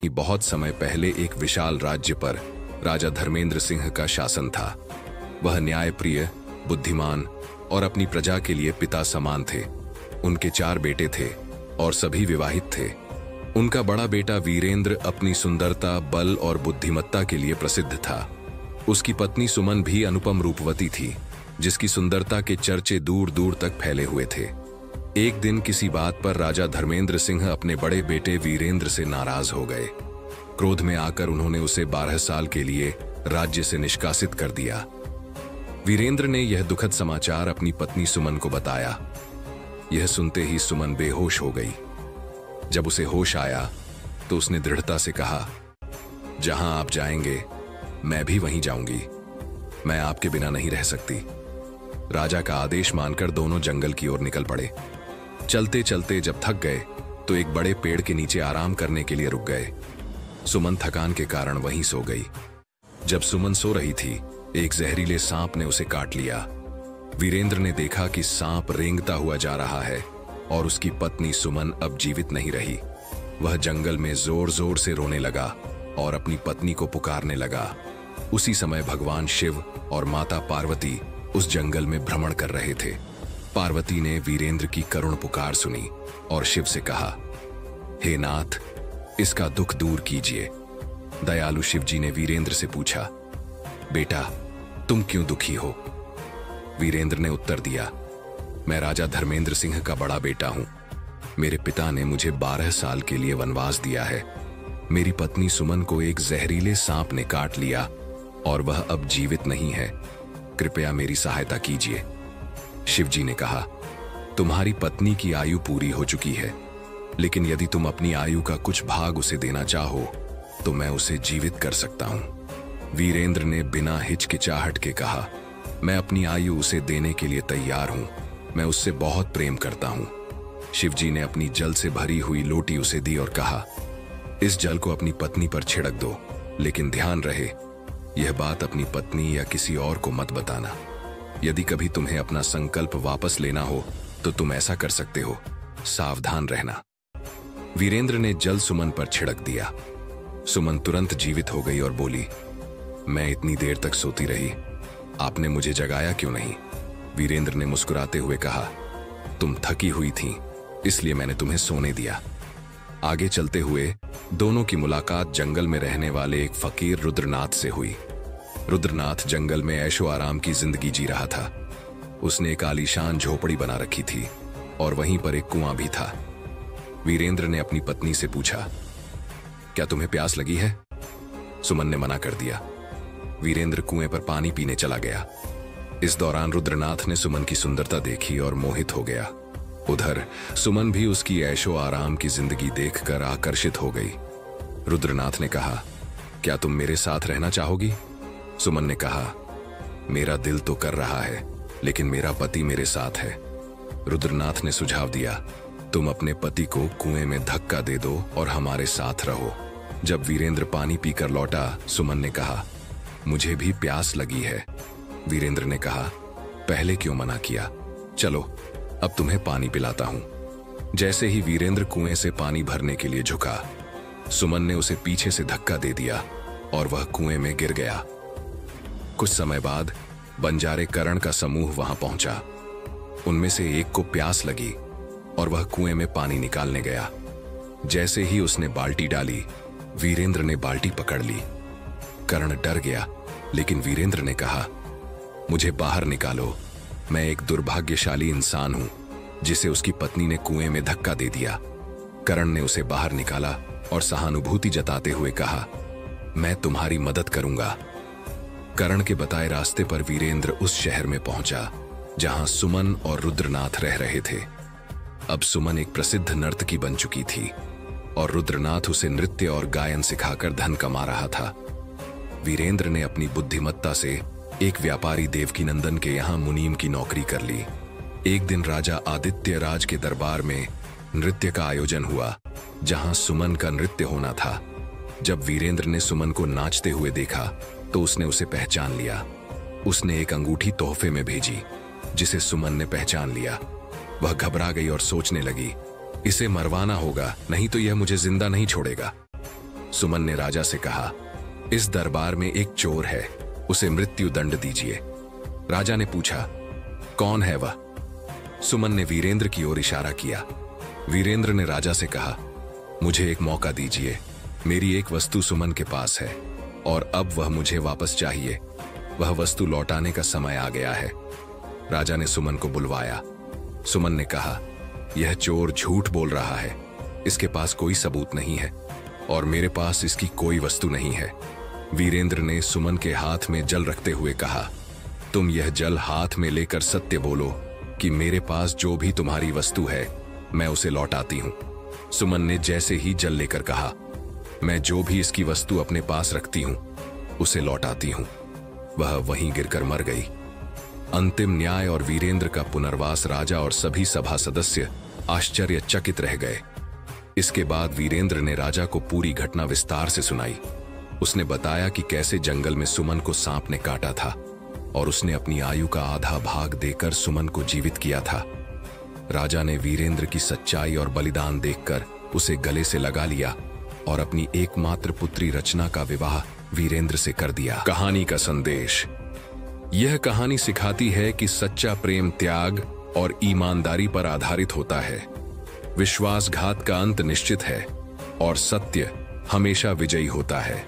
बहुत समय पहले एक विशाल राज्य पर राजा धर्मेंद्र सिंह का शासन था। वह न्यायप्रिय, बुद्धिमान और अपनी प्रजा के लिए पिता समान थे। उनके 4 बेटे थे और सभी विवाहित थे। उनका बड़ा बेटा वीरेंद्र अपनी सुंदरता, बल और बुद्धिमत्ता के लिए प्रसिद्ध था। उसकी पत्नी सुमन भी अनुपम रूपवती थी, जिसकी सुंदरता के चर्चे दूर दूर तक फैले हुए थे। एक दिन किसी बात पर राजा धर्मेंद्र सिंह अपने बड़े बेटे वीरेंद्र से नाराज हो गए। क्रोध में आकर उन्होंने उसे 12 साल के लिए राज्य से निष्कासित कर दिया। वीरेंद्र ने यह दुखद समाचार अपनी पत्नी सुमन को बताया। यह सुनते ही सुमन बेहोश हो गई। जब उसे होश आया तो उसने दृढ़ता से कहा, जहां आप जाएंगे मैं भी वहीं जाऊंगी। मैं आपके बिना नहीं रह सकती। राजा का आदेश मानकर दोनों जंगल की ओर निकल पड़े। चलते चलते जब थक गए तो एक बड़े पेड़ के नीचे आराम करने के लिए रुक गए। सुमन थकान के कारण वहीं सो गई। जब सुमन सो रही थी, एक जहरीले सांप ने उसे काट लिया। वीरेंद्र ने देखा कि सांप रेंगता हुआ जा रहा है और उसकी पत्नी सुमन अब जीवित नहीं रही। वह जंगल में जोर जोर से रोने लगा और अपनी पत्नी को पुकारने लगा। उसी समय भगवान शिव और माता पार्वती उस जंगल में भ्रमण कर रहे थे। पार्वती ने वीरेंद्र की करुण पुकार सुनी और शिव से कहा, हे नाथ, इसका दुख दूर कीजिए। दयालु शिव जी ने वीरेंद्र से पूछा, बेटा तुम क्यों दुखी हो? वीरेंद्र ने उत्तर दिया, मैं राजा धर्मेंद्र सिंह का बड़ा बेटा हूं। मेरे पिता ने मुझे 12 साल के लिए वनवास दिया है। मेरी पत्नी सुमन को एक जहरीले सांप ने काट लिया और वह अब जीवित नहीं है। कृपया मेरी सहायता कीजिए। शिवजी ने कहा, तुम्हारी पत्नी की आयु पूरी हो चुकी है, लेकिन यदि तुम अपनी आयु का कुछ भाग उसे देना चाहो तो मैं उसे जीवित कर सकता हूं। वीरेंद्र ने बिना हिचकिचाहट के कहा, मैं अपनी आयु उसे देने के लिए तैयार हूं। मैं उससे बहुत प्रेम करता हूं। शिवजी ने अपनी जल से भरी हुई लोटी उसे दी और कहा, इस जल को अपनी पत्नी पर छिड़क दो, लेकिन ध्यान रहे यह बात अपनी पत्नी या किसी और को मत बताना। यदि कभी तुम्हें अपना संकल्प वापस लेना हो तो तुम ऐसा कर सकते हो। सावधान रहना। वीरेंद्र ने जल सुमन पर छिड़क दिया। सुमन तुरंत जीवित हो गई और बोली, मैं इतनी देर तक सोती रही, आपने मुझे जगाया क्यों नहीं? वीरेंद्र ने मुस्कुराते हुए कहा, तुम थकी हुई थीं, इसलिए मैंने तुम्हें सोने दिया। आगे चलते हुए दोनों की मुलाकात जंगल में रहने वाले एक फकीर रुद्रनाथ से हुई। रुद्रनाथ जंगल में ऐशो आराम की जिंदगी जी रहा था। उसने एक आलीशान झोपड़ी बना रखी थी और वहीं पर एक कुआं भी था। वीरेंद्र ने अपनी पत्नी से पूछा, क्या तुम्हें प्यास लगी है? सुमन ने मना कर दिया। वीरेंद्र कुएं पर पानी पीने चला गया। इस दौरान रुद्रनाथ ने सुमन की सुंदरता देखी और मोहित हो गया। उधर सुमन भी उसकी ऐशो आराम की जिंदगी देखकर आकर्षित हो गई। रुद्रनाथ ने कहा, क्या तुम मेरे साथ रहना चाहोगी? सुमन ने कहा, मेरा दिल तो कर रहा है, लेकिन मेरा पति मेरे साथ है। रुद्रनाथ ने सुझाव दिया, तुम अपने पति को कुएं में धक्का दे दो और हमारे साथ रहो। जब वीरेंद्र पानी पीकर लौटा, सुमन ने कहा, मुझे भी प्यास लगी है। वीरेंद्र ने कहा, पहले क्यों मना किया? चलो अब तुम्हें पानी पिलाता हूं। जैसे ही वीरेंद्र कुएं से पानी भरने के लिए झुका, सुमन ने उसे पीछे से धक्का दे दिया और वह कुएं में गिर गया। कुछ समय बाद बंजारे करण का समूह वहां पहुंचा। उनमें से एक को प्यास लगी और वह कुएं में पानी निकालने गया। जैसे ही उसने बाल्टी डाली, वीरेंद्र ने बाल्टी पकड़ ली। करण डर गया, लेकिन वीरेंद्र ने कहा, मुझे बाहर निकालो। मैं एक दुर्भाग्यशाली इंसान हूं जिसे उसकी पत्नी ने कुएं में धक्का दे दिया। करण ने उसे बाहर निकाला और सहानुभूति जताते हुए कहा, मैं तुम्हारी मदद करूंगा। करण के बताए रास्ते पर वीरेंद्र उस शहर में पहुंचा जहां सुमन और रुद्रनाथ रह रहे थे। अब सुमन एक प्रसिद्ध नर्तकी बन चुकी थी और रुद्रनाथ उसे नृत्य और गायन सिखाकर धन कमा रहा था। वीरेंद्र ने अपनी बुद्धिमत्ता से एक व्यापारी देवकीनंदन के यहाँ मुनीम की नौकरी कर ली। एक दिन राजा आदित्य राज के दरबार में नृत्य का आयोजन हुआ, जहां सुमन का नृत्य होना था। जब वीरेंद्र ने सुमन को नाचते हुए देखा तो उसने उसे पहचान लिया। उसने एक अंगूठी तोहफे में भेजी, जिसे सुमन ने पहचान लिया। वह घबरा गई और सोचने लगी, इसे मरवाना होगा, नहीं तो यह मुझे जिंदा नहीं छोड़ेगा। सुमन ने राजा से कहा, इस दरबार में एक चोर है, उसे मृत्यु दंड दीजिए। राजा ने पूछा, कौन है वह? सुमन ने वीरेंद्र की ओर इशारा किया। वीरेंद्र ने राजा से कहा, मुझे एक मौका दीजिए, मेरी एक वस्तु सुमन के पास है और अब वह मुझे वापस चाहिए। वह वस्तु लौटाने का समय आ गया है। राजा ने सुमन को बुलवाया। सुमन ने कहा, यह चोर झूठ बोल रहा है, इसके पास कोई सबूत नहीं है और मेरे पास इसकी कोई वस्तु नहीं है। वीरेंद्र ने सुमन के हाथ में जल रखते हुए कहा, तुम यह जल हाथ में लेकर सत्य बोलो कि मेरे पास जो भी तुम्हारी वस्तु है मैं उसे लौटाती हूं। सुमन ने जैसे ही जल लेकर कहा, मैं जो भी इसकी वस्तु अपने पास रखती हूं उसे लौटाती हूं, वह वहीं गिरकर मर गई। अंतिम न्याय और वीरेंद्र का पुनर्वास राजा और सभी सभा सदस्य आश्चर्यचकित रह गए। इसके बाद वीरेंद्र ने राजा को पूरी घटना विस्तार से सुनाई। उसने बताया कि कैसे जंगल में सुमन को सांप ने काटा था और उसने अपनी आयु का आधा भाग देकर सुमन को जीवित किया था। राजा ने वीरेंद्र की सच्चाई और बलिदान देखकर उसे गले से लगा लिया और अपनी एकमात्र पुत्री रचना का विवाह वीरेंद्र से कर दिया। कहानी का संदेश। यह कहानी सिखाती है कि सच्चा प्रेम त्याग और ईमानदारी पर आधारित होता है। विश्वासघात का अंत निश्चित है और सत्य हमेशा विजयी होता है।